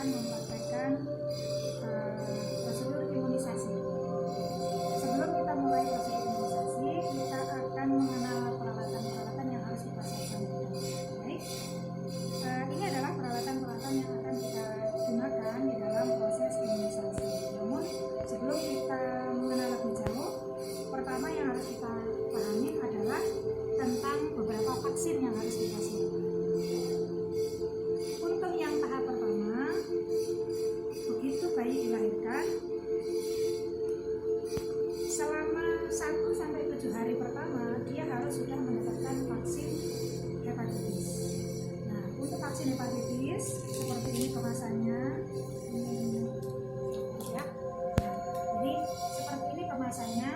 akan mempraktekkan prosedur imunisasi. Sebelum kita mulai prosedur imunisasi, kita akan mengenal peralatan-peralatan yang harus kita siapkan. Baik, ini adalah peralatan-peralatan yang akan kita gunakan di dalam proses imunisasi. Namun sebelum kita mengenal lebih jauh, pertama yang harus kita pahami adalah tentang beberapa vaksin yang harus kita siapkan. Untuk yang tahap pertama, begitu bayi dilahirkan, selama 1-7 hari pertama dia harus sudah mendapatkan vaksin hepatitis. Nah, untuk vaksin hepatitis seperti ini kemasannya, ya. Nah, jadi seperti ini kemasannya.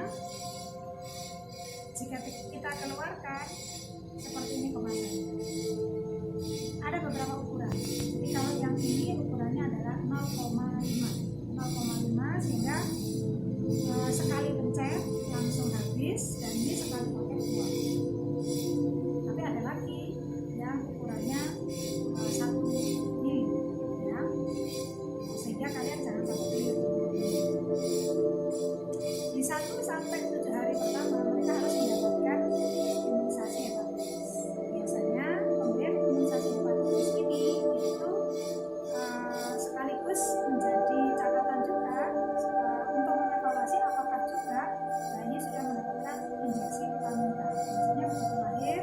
Jika kita keluarkan seperti ini kemasannya. Ada beberapa ukuran. Jadi kalau yang ini ukurannya adalah 0,5 sehingga sekali pencet langsung habis, dan ini sekali pakai 2. Tapi ada lagi yang ukurannya 1 mili, ya. Sehingga kalian jangan sampai keliru. Di 1-7 hari pertama mereka harus mendapatkan imunisasi hepatitis. Biasanya pemberian imunisasi hepatitis ini itu sekaligus menjadi catatan juga untuk mengevaluasi apakah juga bayi sudah mendapatkan injeksi vitamin K. Biasanya begitu lahir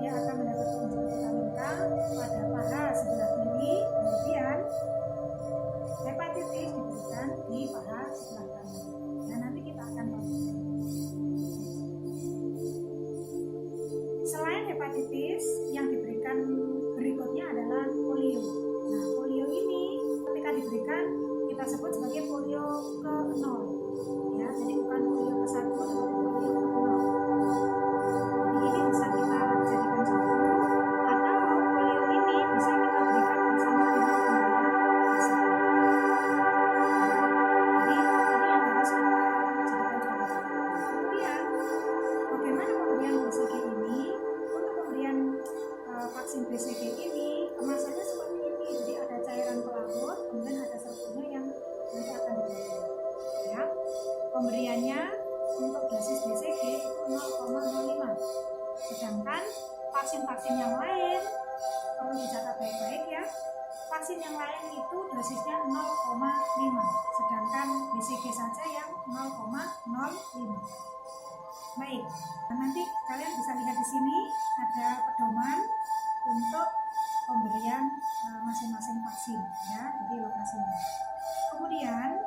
dia akan mendapatkan injeksi vitamin K pada paha sebelah kiri, kemudian hepatitis diberikan di paha sebelah kanan. Dan nanti kita akan lakukan. Selain hepatitis, yang diberikan berikutnya adalah polio. Nah, polio ini ketika diberikan kita sebut sebagai polio ke-0, ya. Jadi bukan polio ke-1, tetapi polio ke-0. Jadi ini bisa kita jadikan contoh, atau polio ini bisa kita berikan bersama dengan pemberian BCG. Jadi ini yang harus kita jadikan contoh. Kemudian bagaimana pemberian BCG ini? Untuk pemberian vaksin BCG ini kemasannya seperti ini. Jadi ada cairan pelarut, kemudian ada serumnya yang nanti akan dibuat. Ya, pemberiannya untuk dosis BCG itu 0,05. Sedangkan vaksin-vaksin yang lain perlu dicatat baik-baik, ya. Vaksin yang lain itu dosisnya 0,5, sedangkan BCG saja yang 0,05. Baik, nah, nanti kalian bisa lihat di sini ada pedoman untuk pemberian masing-masing vaksin, ya, jadi lokasinya. Kemudian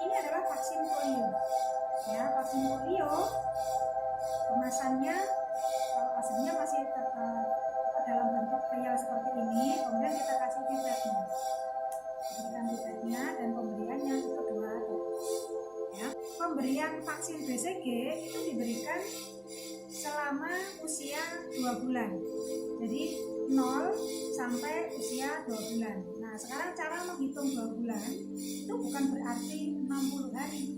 ini adalah vaksin polio, ya. Vaksin polio kemasannya, kalau aslinya masih dalam bentuk vial seperti ini, kemudian kita kasih pipetnya, diberikan pipetnya, dan pemberiannya itu 2 dosis, ya. Pemberian vaksin BCG itu diberikan selama usia 2 bulan. Jadi 0 sampai usia 2 bulan. Nah, sekarang cara menghitung 2 bulan itu bukan berarti 60 hari,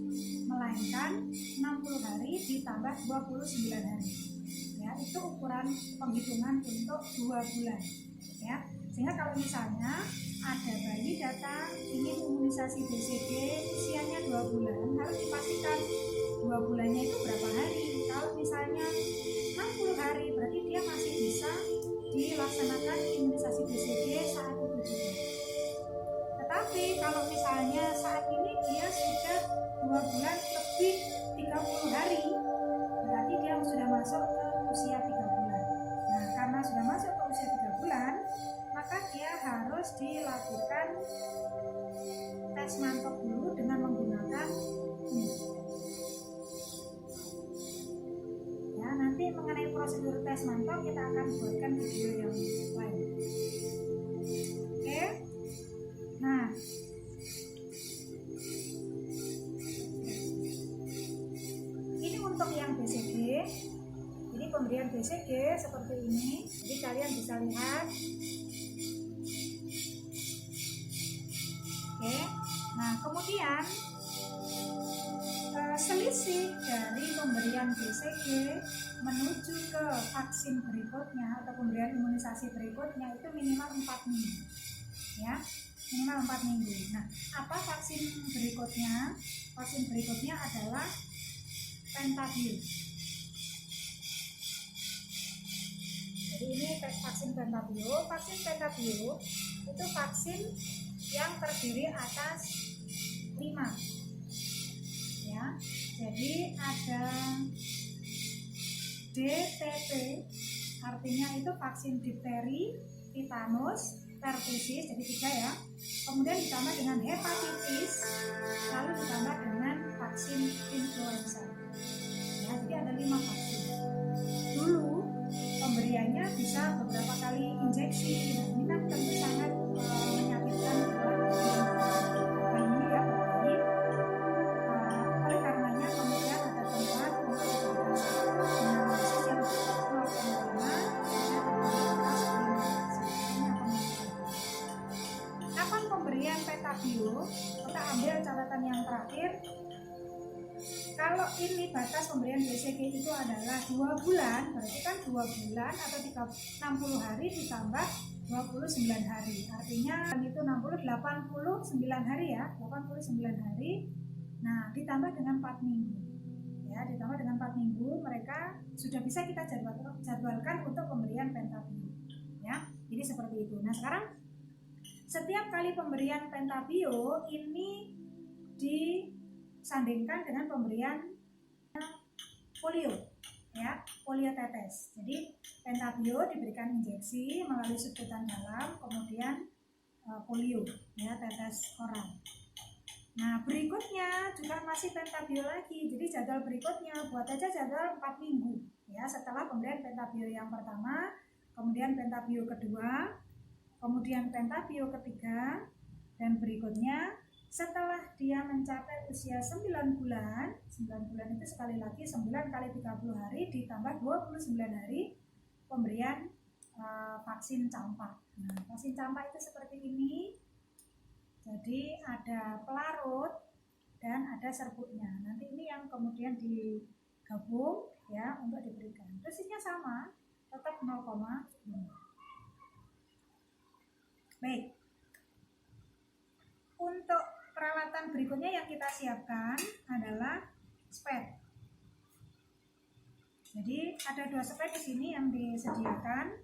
melainkan 60 hari ditambah 29 hari. Ya, itu ukuran penghitungan untuk 2 bulan. Ya, sehingga kalau misalnya ada bayi datang ingin imunisasi BCG usianya 2 bulan, harus dipastikan 2 bulannya itu berapa hari. Kalau misalnya 60 hari, berarti dia masih bisa dilaksanakan imunisasi BCG saat itu juga. Tetapi kalau misalnya saat ini dia sudah 2 bulan lebih 30 hari, berarti dia sudah masuk ke usia 3 bulan. Nah, karena sudah masuk ke usia 3 bulan, maka dia harus dilakukan tes mantok dulu dengan menggunakan ini. Ya, nanti mengenai prosedur tes mantok kita akan buatkan video yang lain. Oke. Nah, ini untuk yang BCG. Jadi pemberian BCG seperti ini. Jadi kalian bisa lihat. Oke. Nah, kemudian selisih dari pemberian BCG menuju ke vaksin berikutnya atau pemberian imunisasi berikutnya itu minimal 4 minggu, ya. minimal 4 minggu. Nah, apa vaksin berikutnya? Vaksin berikutnya adalah Pentabio. Jadi ini vaksin Pentabio. Vaksin Pentabio itu vaksin yang terdiri atas 5. Ya. Jadi ada DTP, artinya itu vaksin difteri, tetanus, pertusis, jadi 3 ya. Kemudian ditambah dengan hepatitis, lalu ditambah dengan vaksin influenza. Ya, jadi ada 5 vaksin. Dulu pemberiannya bisa beberapa kali injeksi. Nah, ini kan tentu sangat menyakitkan buat bayi ya, bayi. Oleh karenanya kemudian ada tempat untuk diberikan dengan dosis yang 0,5 Kapan pemberian Pentabio? Kita ambil catatan yang terakhir. Kalau ini batas pemberian BCG itu adalah 2 bulan, berarti kan 2 bulan atau 60 hari ditambah 29 hari. Artinya itu 60, 89 hari ya, 89 hari. Nah, ditambah dengan 4 minggu. Ya, ditambah dengan 4 minggu mereka sudah bisa kita jadwalkan untuk pemberian Pentabio. Ya, jadi seperti itu. Nah, sekarang setiap kali pemberian Pentabio ini disandingkan dengan pemberian polio, ya, polio tetes. Jadi Pentabio diberikan injeksi melalui suntikan dalam, kemudian polio, ya, tetes oral. Nah, berikutnya juga masih Pentabio lagi. Jadi jadwal berikutnya buat aja jadwal 4 minggu, ya, setelah pemberian Pentabio yang pertama, kemudian Pentabio kedua, kemudian Pentabio ketiga, dan berikutnya setelah dia mencapai usia 9 bulan, 9 bulan itu sekali lagi 9 kali 30 hari ditambah 29 hari pemberian vaksin campak. Nah, vaksin campak itu seperti ini. Jadi ada pelarut dan ada serbuknya. Nanti ini yang kemudian digabung ya untuk diberikan. Dosisnya sama, tetap 0,5. Baik. Untuk peralatan berikutnya yang kita siapkan adalah spet. Jadi ada 2 spet di sini yang disediakan.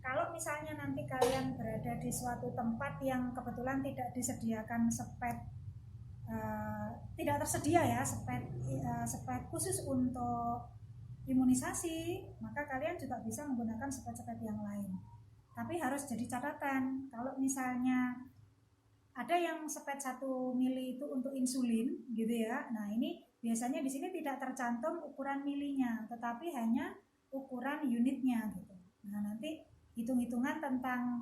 Kalau misalnya nanti kalian berada di suatu tempat yang kebetulan tidak disediakan spet, tidak tersedia ya spet khusus untuk imunisasi, maka kalian juga bisa menggunakan spet-spet yang lain. Tapi harus jadi catatan, kalau misalnya ada yang spet 1 mili itu untuk insulin gitu ya. Nah, ini biasanya di sini tidak tercantum ukuran milinya, tetapi hanya ukuran unitnya gitu. Nah, nanti hitung-hitungan tentang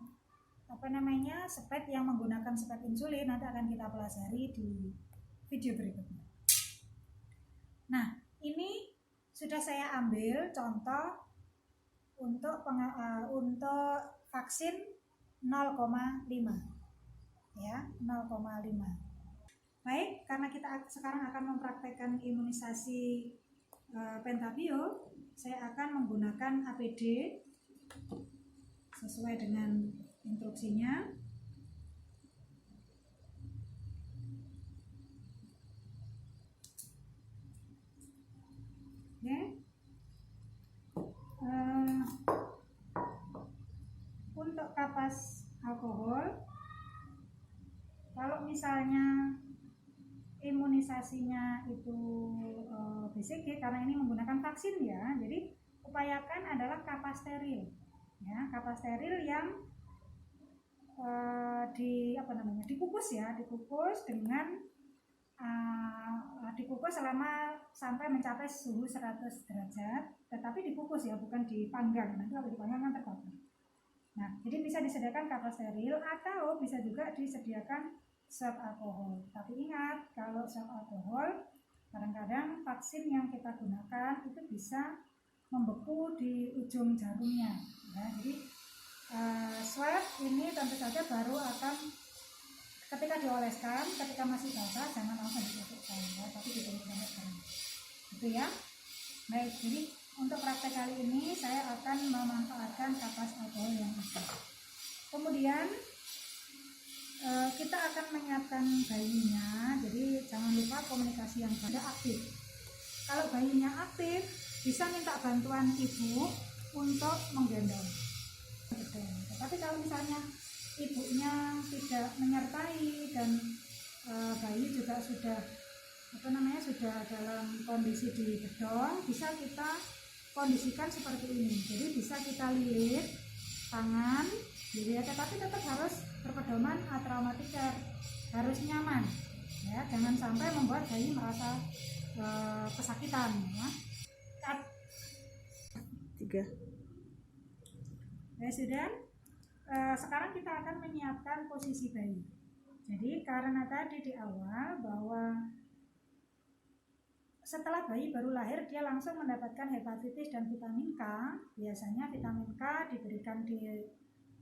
spet yang menggunakan spet insulin nanti akan kita pelajari di video berikutnya. Nah, ini sudah saya ambil contoh untuk vaksin 0,5 ya, 0,5. Baik, karena kita sekarang akan mempraktekkan imunisasi Pentabio, saya akan menggunakan APD sesuai dengan instruksinya. Oke. Untuk kapas alkohol, kalau misalnya imunisasinya itu BCG, karena ini menggunakan vaksin ya, jadi upayakan adalah kapas steril. Ya, kapas steril yang dikukus ya, dikukus dengan dikukus sampai mencapai suhu 100 derajat, tetapi dikukus ya, bukan dipanggang. Nanti kalau dipanggang kan terbakar. Nah, jadi bisa disediakan kapas steril atau bisa juga disediakan swab alkohol. Tapi ingat, kalau swab alkohol kadang-kadang vaksin yang kita gunakan itu bisa membeku di ujung jarumnya ya. Jadi swab ini tentu saja baru akan ketika dioleskan, ketika masih basah jangan langsung ditusukkan ya, tapi ditutup sampai gitu ya. Baik, jadi untuk praktek kali ini saya akan memanfaatkan kapas alkohol yang ada. Kemudian kita akan menyiapkan bayinya. Jadi jangan lupa komunikasi yang aktif. Kalau bayinya aktif, bisa minta bantuan ibu untuk menggendong. Tapi kalau misalnya ibunya tidak menyertai dan bayi juga sudah sudah dalam kondisi di bedong, bisa kita kondisikan seperti ini. Jadi bisa kita lilit tangan, gitu ya, tetapi tetap harus berpedoman atraumatika, harus nyaman, ya, jangan sampai membuat bayi merasa kesakitan, ya. Tiga. Ya sudah. Sekarang kita akan menyiapkan posisi bayi. Jadi karena tadi di awal bahwa setelah bayi baru lahir dia langsung mendapatkan hepatitis dan vitamin K. Biasanya vitamin K diberikan di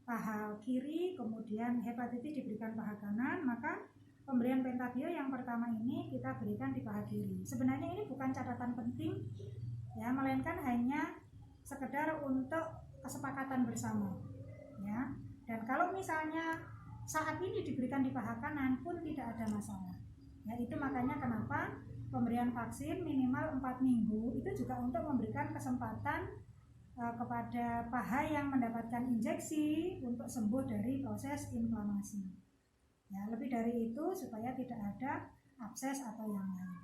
paha kiri, kemudian hepatitis diberikan paha kanan, maka pemberian pentabio yang pertama ini kita berikan di paha kiri. Sebenarnya ini bukan catatan penting, ya, melainkan hanya sekedar untuk kesepakatan bersama, ya. Dan kalau misalnya saat ini diberikan di paha kanan pun tidak ada masalah, ya. Itu makanya kenapa pemberian vaksin minimal 4 minggu itu juga untuk memberikan kesempatan kepada paha yang mendapatkan injeksi untuk sembuh dari proses inflamasi, ya. Lebih dari itu supaya tidak ada abses atau yang lain,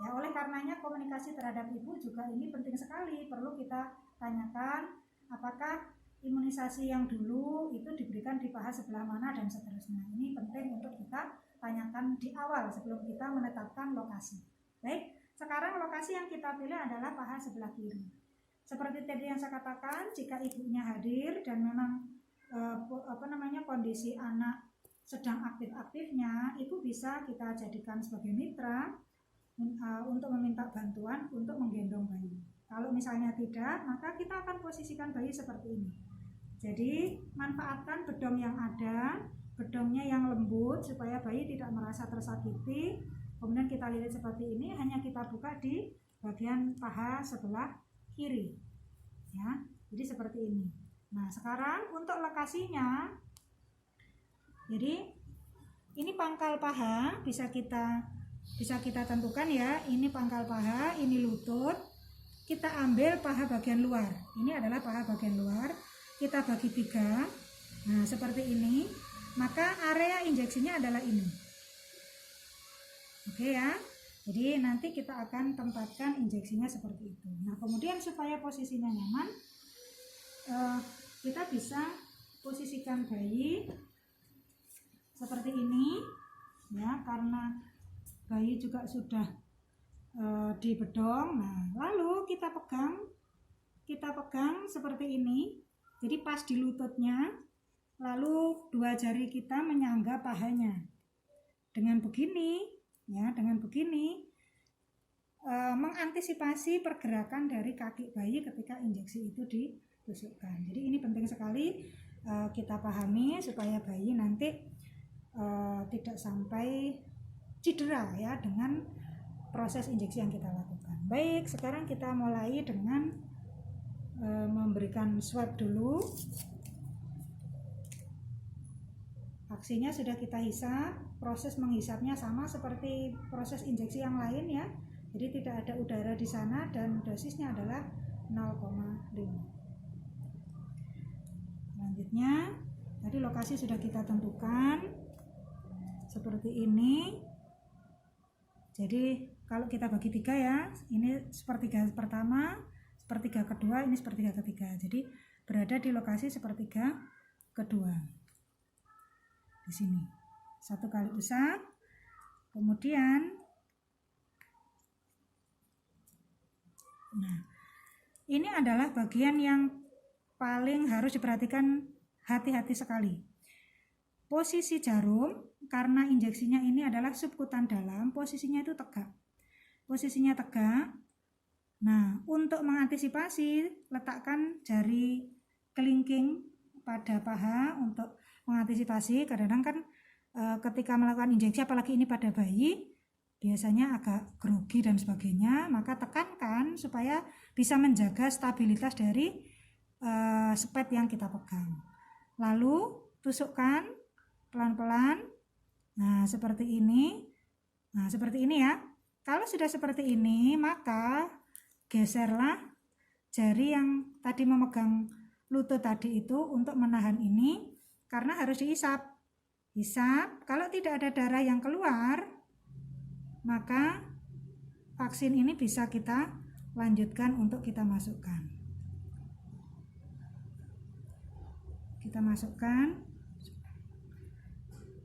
ya. Oleh karenanya komunikasi terhadap ibu juga ini penting sekali, perlu kita tanyakan apakah imunisasi yang dulu itu diberikan di paha sebelah mana dan seterusnya. Ini penting untuk kita tanyakan di awal sebelum kita menetapkan lokasi. Baik, sekarang lokasi yang kita pilih adalah paha sebelah kiri. Seperti tadi yang saya katakan, jika ibunya hadir dan memang kondisi anak sedang aktif-aktifnya, itu bisa kita jadikan sebagai mitra untuk meminta bantuan untuk menggendong bayi. Kalau misalnya tidak, maka kita akan posisikan bayi seperti ini. Jadi manfaatkan bedong yang ada, bedongnya yang lembut supaya bayi tidak merasa tersakiti. Kemudian kita lilit seperti ini, hanya kita buka di bagian paha sebelah kiri, ya. Jadi seperti ini. Nah sekarang untuk lokasinya, jadi ini pangkal paha bisa kita tentukan, ya. Ini pangkal paha, ini lutut. Kita ambil paha bagian luar. Ini adalah paha bagian luar. Kita bagi 3. Nah seperti ini. Maka area injeksinya adalah ini. Oke, ya. Jadi nanti kita akan tempatkan injeksinya seperti itu. Nah kemudian supaya posisinya nyaman, kita bisa posisikan bayi seperti ini, ya, karena bayi juga sudah di bedong. Nah lalu kita pegang seperti ini. Jadi pas di lututnya, lalu 2 jari kita menyangga pahanya. Dengan begini, ya, mengantisipasi pergerakan dari kaki bayi ketika injeksi itu ditusukkan. Jadi ini penting sekali kita pahami supaya bayi nanti tidak sampai cedera, ya, dengan proses injeksi yang kita lakukan. Baik, sekarang kita mulai dengan memberikan swab dulu. Vaksinnya sudah kita hisap. Proses menghisapnya sama seperti proses injeksi yang lain, ya. Jadi tidak ada udara di sana dan dosisnya adalah 0,5. Selanjutnya, tadi lokasi sudah kita tentukan seperti ini. Jadi kalau kita bagi 3, ya, ini sepertiga pertama, sepertiga kedua, ini sepertiga ketiga. Jadi berada di lokasi sepertiga kedua. Di sini 1 kali usap. Kemudian nah ini adalah bagian yang paling harus diperhatikan, hati-hati sekali. Posisi jarum, karena injeksinya ini adalah subkutan dalam, posisinya itu tegak. Posisinya tegak. Nah, untuk mengantisipasi, letakkan jari kelingking pada paha untuk mengantisipasi. Kadang-kadang kan ketika melakukan injeksi, apalagi ini pada bayi, biasanya agak grogi dan sebagainya, maka tekankan supaya bisa menjaga stabilitas dari spet yang kita pegang. Lalu tusukkan pelan-pelan. Nah, seperti ini. Nah, seperti ini ya. Kalau sudah seperti ini, maka geserlah jari yang tadi memegang lutut tadi itu untuk menahan ini, karena harus diisap. Isap, kalau tidak ada darah yang keluar, maka vaksin ini bisa kita lanjutkan untuk kita masukkan. Kita masukkan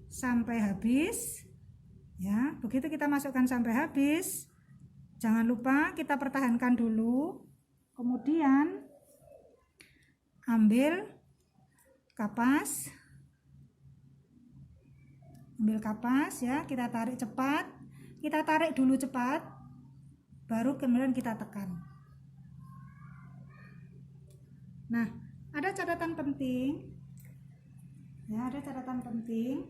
sampai habis. Ya, begitu kita masukkan sampai habis, jangan lupa kita pertahankan dulu. Kemudian ambil kapas. Ambil kapas ya, kita tarik cepat. Kita tarik dulu cepat, baru kemudian kita tekan. Nah, ada catatan penting. Ya, ada catatan penting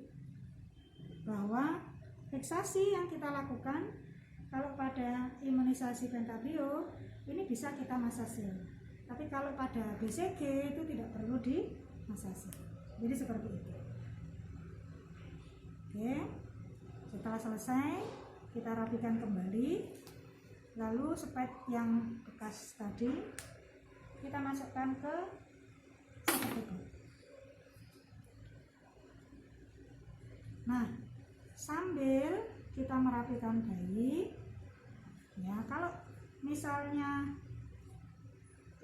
bahwa fiksasi yang kita lakukan kalau pada imunisasi pentabio ini bisa kita masase. Tapi kalau pada BCG itu tidak perlu dimasase. Jadi seperti itu. Oke. Setelah selesai, kita rapikan kembali. Lalu spet yang bekas tadi kita masukkan ke seperti itu. Nah, sambil kita merapikan bayi, ya, kalau misalnya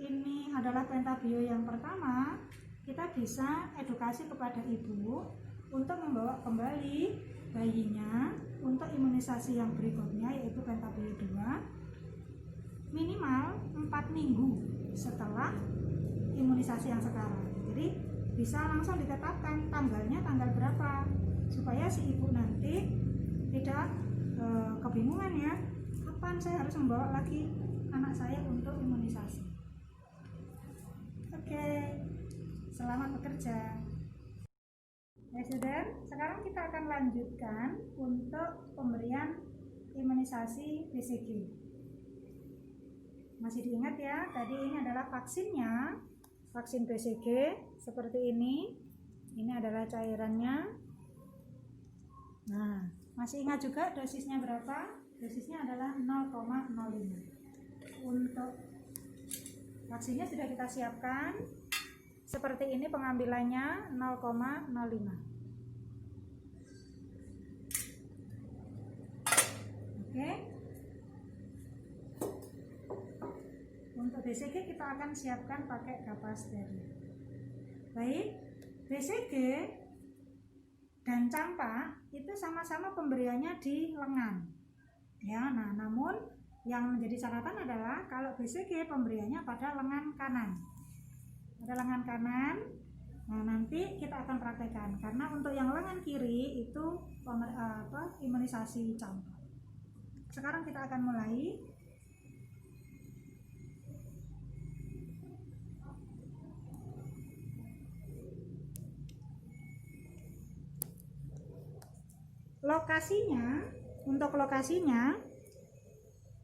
ini adalah pentabio yang pertama, kita bisa edukasi kepada ibu untuk membawa kembali bayinya untuk imunisasi yang berikutnya, yaitu pentabio 2 minimal 4 minggu setelah imunisasi yang sekarang. Jadi bisa langsung ditetapkan tanggalnya tanggal berapa, supaya si ibu nanti tidak kebingungan ya, kapan saya harus membawa lagi anak saya untuk imunisasi. Oke, selamat bekerja. Ya sudah, sekarang kita akan lanjutkan untuk pemberian imunisasi BCG. Masih diingat ya, tadi ini adalah vaksinnya, vaksin BCG seperti ini. Ini adalah cairannya. Nah, masih ingat juga dosisnya berapa? Dosisnya adalah 0,05. Untuk vaksinnya sudah kita siapkan. Seperti ini pengambilannya 0,05. Oke. Untuk BCG kita akan siapkan pakai kapas steril. Baik, BCG dan campak itu sama-sama pemberiannya di lengan. Ya, nah namun yang menjadi catatan adalah kalau BCG pemberiannya pada lengan kanan. Pada lengan kanan. Nah, nanti kita akan praktekkan karena untuk yang lengan kiri itu imunisasi campak. Sekarang kita akan mulai. Lokasinya, untuk lokasinya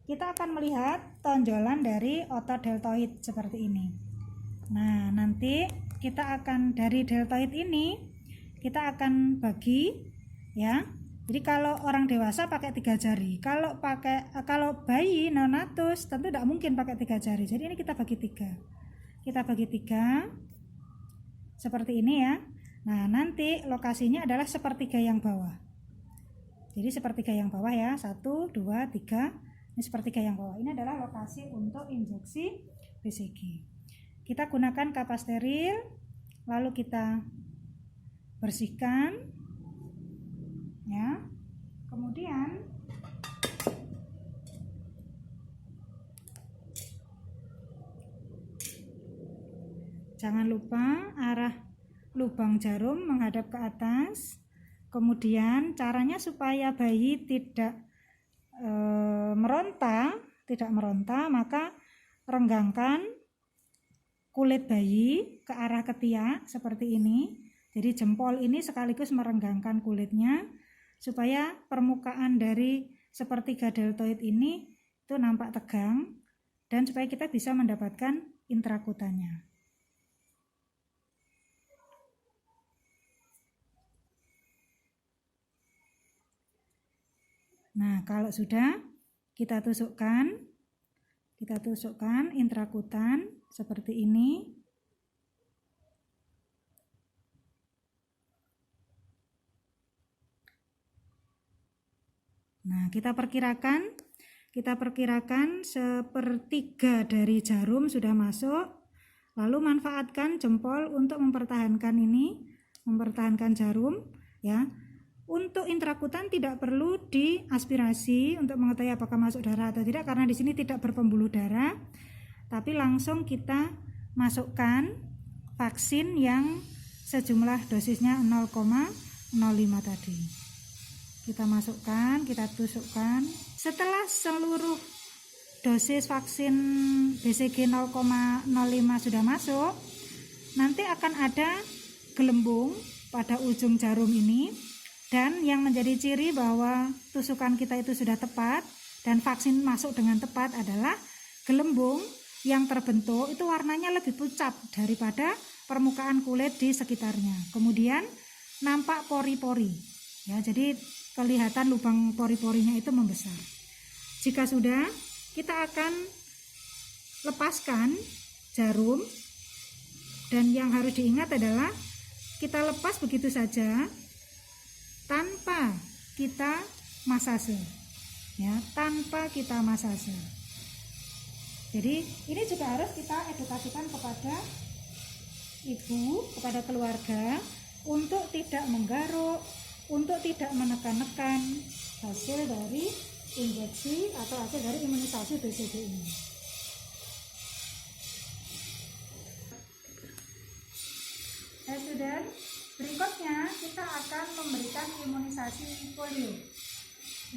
kita akan melihat tonjolan dari otot deltoid seperti ini. Nah, nanti kita akan dari deltoid ini kita akan bagi ya. Jadi kalau orang dewasa pakai 3 jari, kalau bayi neonatus tentu tidak mungkin pakai 3 jari. Jadi ini kita bagi 3. Kita bagi 3 seperti ini ya. Nah, nanti lokasinya adalah sepertiga yang bawah. Jadi sepertiga yang bawah ya, 1, 2, 3. Ini sepertiga yang bawah. Ini adalah lokasi untuk injeksi BCG. Kita gunakan kapas steril, lalu kita bersihkan, ya. Kemudian jangan lupa arah lubang jarum menghadap ke atas. Kemudian caranya supaya bayi tidak meronta, maka renggangkan kulit bayi ke arah ketiak seperti ini. Jadi jempol ini sekaligus merenggangkan kulitnya supaya permukaan dari sepertiga deltoid ini itu nampak tegang dan supaya kita bisa mendapatkan intrakutanya. Nah, kalau sudah kita tusukkan intrakutan seperti ini. Nah, kita perkirakan sepertiga dari jarum sudah masuk. Lalu manfaatkan jempol untuk mempertahankan jarum ya. Untuk intrakutan tidak perlu diaspirasi untuk mengetahui apakah masuk darah atau tidak, karena di sini tidak berpembuluh darah. Tapi langsung kita masukkan vaksin yang sejumlah dosisnya 0,05 tadi. Kita masukkan, kita tusukkan. Setelah seluruh dosis vaksin BCG 0,05 sudah masuk, nanti akan ada gelembung pada ujung jarum ini. Dan yang menjadi ciri bahwa tusukan kita itu sudah tepat dan vaksin masuk dengan tepat adalah gelembung yang terbentuk itu warnanya lebih pucat daripada permukaan kulit di sekitarnya. Kemudian nampak pori-pori. Ya, jadi kelihatan lubang pori-porinya itu membesar. Jika sudah, kita akan lepaskan jarum, dan yang harus diingat adalah kita lepas begitu saja tanpa kita masase, ya, tanpa kita masase. Jadi ini juga harus kita edukasikan kepada ibu, kepada keluarga untuk tidak menggaruk, untuk tidak menekan-nekan hasil dari injeksi atau hasil dari imunisasi BCG ini. Student, berikutnya kita akan memberikan imunisasi polio.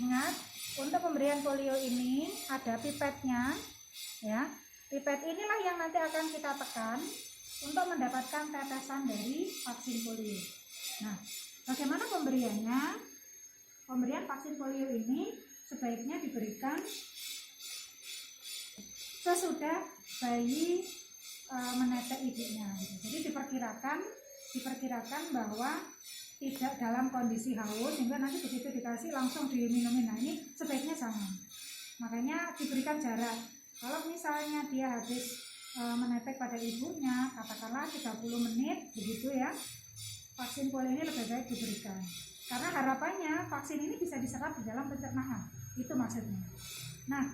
Ingat, untuk pemberian polio ini ada pipetnya, ya. Pipet inilah yang nanti akan kita tekan untuk mendapatkan tetesan dari vaksin polio. Nah, bagaimana pemberiannya? Pemberian vaksin polio ini sebaiknya diberikan sesudah bayi menetek ibunya. Jadi diperkirakan bahwa tidak dalam kondisi haus sehingga nanti begitu dikasih langsung diminumin. Nah, ini sebaiknya jangan. Makanya diberikan jarak. Kalau misalnya dia habis menetek pada ibunya, katakanlah 30 menit begitu ya, vaksin polio ini lebih baik diberikan. Karena harapannya vaksin ini bisa diserap di dalam pencernaan. Itu maksudnya. Nah,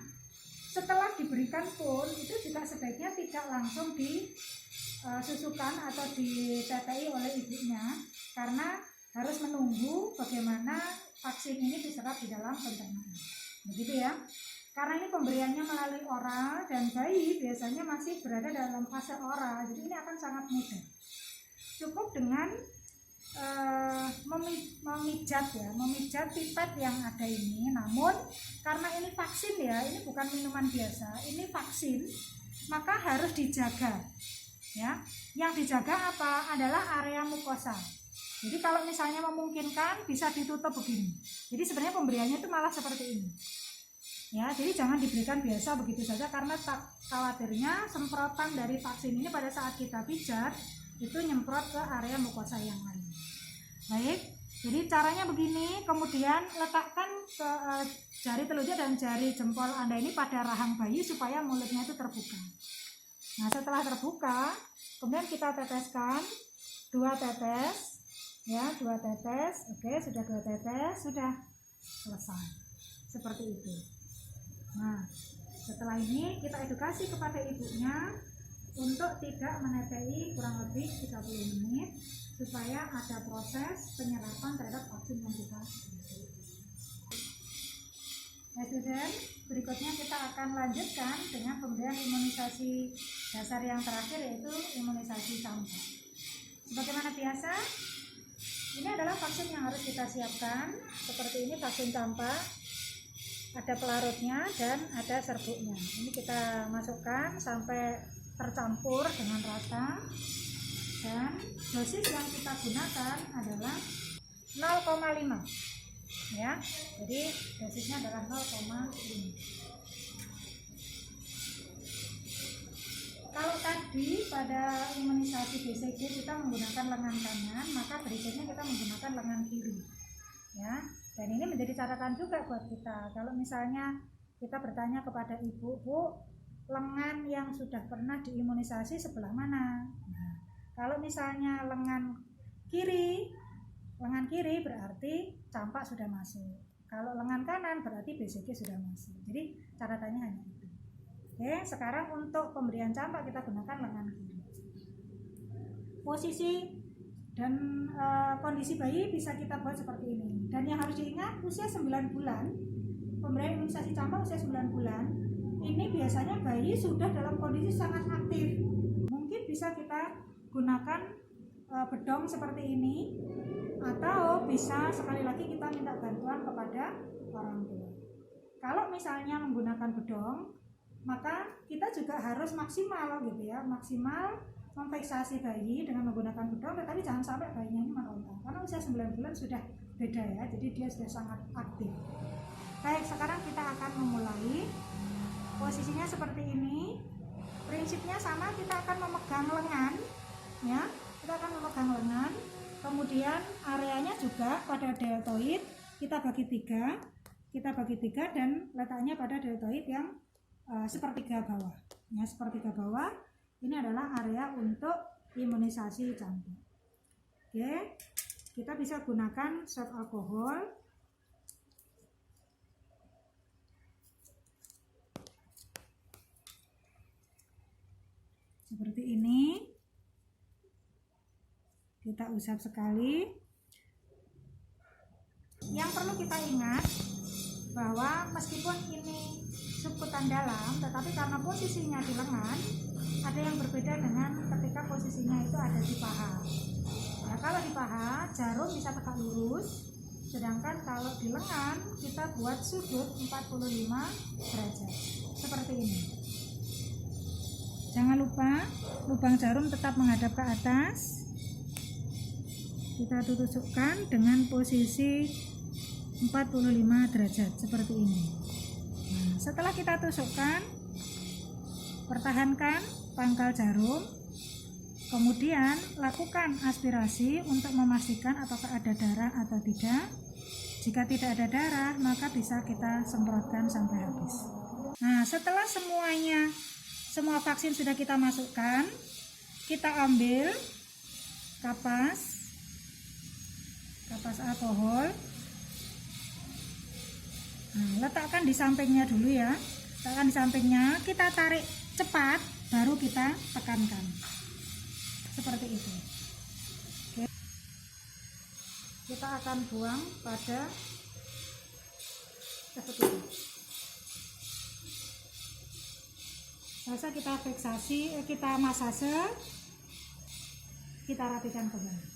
setelah diberikan pun itu juga sebaiknya tidak langsung disusukan atau ditetei oleh ibunya, karena harus menunggu bagaimana vaksin ini diserap di dalam pencernaan. Begitu ya. Karena ini pemberiannya melalui oral dan bayi biasanya masih berada dalam fase oral, jadi ini akan sangat mudah. Cukup dengan memijat pipet yang ada ini. Namun karena ini vaksin ya, ini bukan minuman biasa, ini vaksin, maka harus dijaga ya. Yang dijaga apa? Adalah area mukosa. Jadi kalau misalnya memungkinkan bisa ditutup begini. Jadi sebenarnya pemberiannya itu malah seperti ini ya. Jadi jangan diberikan biasa begitu saja, karena tak khawatirnya semprotan dari vaksin ini pada saat kita pijat itu nyemprot ke area mukosa yang lain. Baik, jadi caranya begini. Kemudian letakkan ke jari telunjuk dan jari jempol Anda ini pada rahang bayi supaya mulutnya itu terbuka. Nah, setelah terbuka, kemudian kita teteskan 2 tetes ya, 2 tetes. Oke, sudah 2 tetes, sudah selesai. Seperti itu. Nah, setelah ini kita edukasi kepada ibunya untuk tidak menetei kurang lebih 30 menit supaya ada proses penyerapan terhadap vaksin yang kita beri. Ya, student, berikutnya kita akan lanjutkan dengan pemberian imunisasi dasar yang terakhir, yaitu imunisasi campak. Sebagaimana biasa, ini adalah vaksin yang harus kita siapkan. Seperti ini vaksin campak. Ada pelarutnya dan ada serbuknya. Ini kita masukkan sampai tercampur dengan rata, dan dosis yang kita gunakan adalah 0,5 ya. Jadi dosisnya adalah 0,5. Kalau tadi pada imunisasi BCG kita menggunakan lengan kanan, maka berikutnya kita menggunakan lengan kiri ya. Dan ini menjadi catatan juga buat kita. Kalau misalnya kita bertanya kepada ibu, Bu, lengan yang sudah pernah diimunisasi sebelah mana? Nah, kalau misalnya lengan kiri berarti campak sudah masuk. Kalau lengan kanan berarti BCG sudah masuk. Jadi catatannya hanya itu. Oke, sekarang untuk pemberian campak kita gunakan lengan kiri. Posisi dan kondisi bayi bisa kita buat seperti ini. Dan yang harus diingat, usia 9 bulan, pemberian imunisasi campak usia 9 bulan, ini biasanya bayi sudah dalam kondisi sangat aktif. Mungkin bisa kita gunakan bedong seperti ini, atau bisa sekali lagi kita minta bantuan kepada orang tua. Kalau misalnya menggunakan bedong, maka kita juga harus maksimal gitu ya, maksimal memfiksasi bayi dengan menggunakan bedong, tetapi jangan sampai bayinya ini meronta, karena usia 9 bulan sudah beda ya, jadi dia sudah sangat aktif. Baik, sekarang kita akan memulai. Posisinya seperti ini. Prinsipnya sama, kita akan memegang lengan ya, kita akan memegang lengan, kemudian areanya juga pada deltoid kita bagi tiga dan letaknya pada deltoid yang sepertiga bawah ya, sepertiga bawah. Ini adalah area untuk imunisasi campak. Oke, kita bisa gunakan swab alkohol. Seperti ini. Kita usap sekali. Yang perlu kita ingat bahwa meskipun ini subkutan dalam, tetapi karena posisinya di lengan, ada yang berbeda dengan ketika posisinya itu ada di paha. Nah, kalau di paha jarum bisa tegak lurus, sedangkan kalau di lengan kita buat sudut 45 derajat seperti ini. Jangan lupa lubang jarum tetap menghadap ke atas. Kita tusukkan dengan posisi 45 derajat seperti ini. Nah, setelah kita tusukkan, pertahankan pangkal jarum, kemudian lakukan aspirasi untuk memastikan apakah ada darah atau tidak. Jika tidak ada darah, maka bisa kita semprotkan sampai habis. Nah, setelah semua vaksin sudah kita masukkan, kita ambil kapas alkohol. Nah, letakkan di sampingnya dulu ya. Letakkan di sampingnya, kita tarik cepat, baru kita tekankan seperti itu. Oke. Kita akan buang pada seperti ini. Selesai kita fiksasi, kita masase, kita rapikan kembali.